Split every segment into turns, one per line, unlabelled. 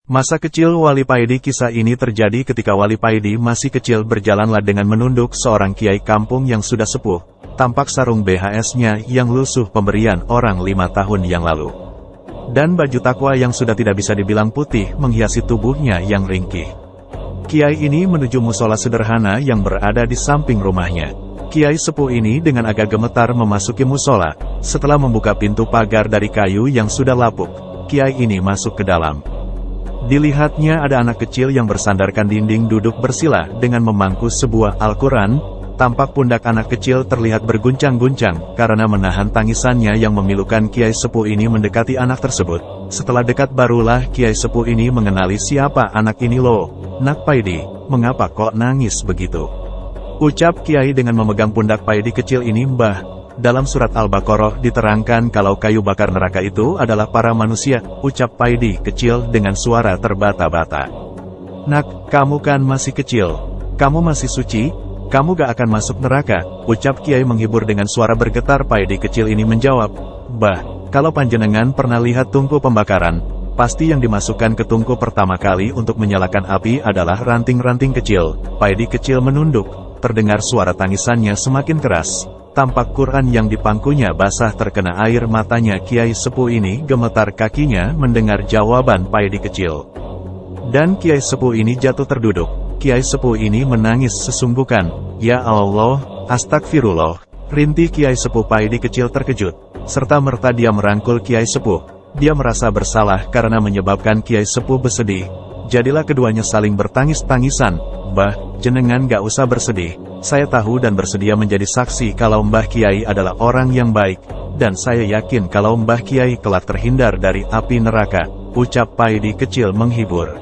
Masa kecil Wali Paidi. Kisah ini terjadi ketika Wali Paidi masih kecil. Berjalanlah dengan menunduk seorang kiai kampung yang sudah sepuh. Tampak sarung BHS-nya yang lusuh pemberian orang 5 tahun yang lalu. Dan baju takwa yang sudah tidak bisa dibilang putih menghiasi tubuhnya yang ringkih. Kiai ini menuju musola sederhana yang berada di samping rumahnya. Kiai sepuh ini dengan agak gemetar memasuki musola. Setelah membuka pintu pagar dari kayu yang sudah lapuk, kiai ini masuk ke dalam. Dilihatnya ada anak kecil yang bersandarkan dinding duduk bersila dengan memangku sebuah Al-Quran. Tampak pundak anak kecil terlihat berguncang-guncang karena menahan tangisannya yang memilukan. Kiai sepuh ini mendekati anak tersebut. Setelah dekat barulah Kiai sepuh ini mengenali siapa anak ini. Loh, Nak Paidi, mengapa kok nangis begitu? Ucap Kiai dengan memegang pundak Paidi kecil ini. Mbah, dalam surat Al-Baqarah diterangkan kalau kayu bakar neraka itu adalah para manusia, ucap Paidi kecil dengan suara terbata-bata. Nak, kamu kan masih kecil. Kamu masih suci, kamu gak akan masuk neraka, ucap Kiai menghibur dengan suara bergetar. Paidi kecil ini menjawab, Bah, kalau panjenengan pernah lihat tungku pembakaran, pasti yang dimasukkan ke tungku pertama kali untuk menyalakan api adalah ranting-ranting kecil. Paidi kecil menunduk, terdengar suara tangisannya semakin keras. Tampak Quran yang dipangkunya basah terkena air matanya. Kiai sepuh ini gemetar kakinya mendengar jawaban Paidi kecil. Dan Kiai sepuh ini jatuh terduduk. Kiai sepuh ini menangis sesungguhkan. Ya Allah, astagfirullah. Rintih Kiai sepuh. Paidi kecil terkejut. Serta-merta dia merangkul Kiai sepuh. Dia merasa bersalah karena menyebabkan Kiai sepuh bersedih. Jadilah keduanya saling bertangis-tangisan. Mbah, jenengan gak usah bersedih. Saya tahu dan bersedia menjadi saksi kalau Mbah Kiai adalah orang yang baik. Dan saya yakin kalau Mbah Kiai kelak terhindar dari api neraka, ucap Paidi kecil menghibur.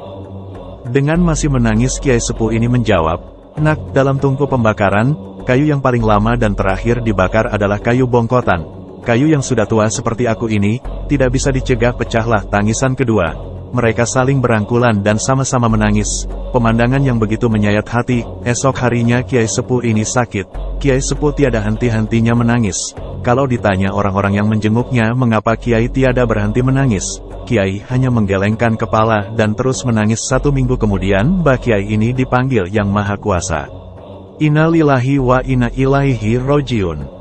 Dengan masih menangis Kiai sepuh ini menjawab, Nak, dalam tungku pembakaran, kayu yang paling lama dan terakhir dibakar adalah kayu bongkotan. Kayu yang sudah tua seperti aku ini, tidak bisa dicegah. Pecahlah tangisan kedua. Mereka saling berangkulan dan sama-sama menangis. Pemandangan yang begitu menyayat hati. Esok harinya Kiai sepuh ini sakit. Kiai sepuh tiada henti-hentinya menangis. Kalau ditanya orang-orang yang menjenguknya mengapa Kiai tiada berhenti menangis, Kiai hanya menggelengkan kepala dan terus menangis. 1 minggu kemudian Mbah Kiai ini dipanggil Yang Maha Kuasa. Inna lillahi wa inna ilaihi rojiun.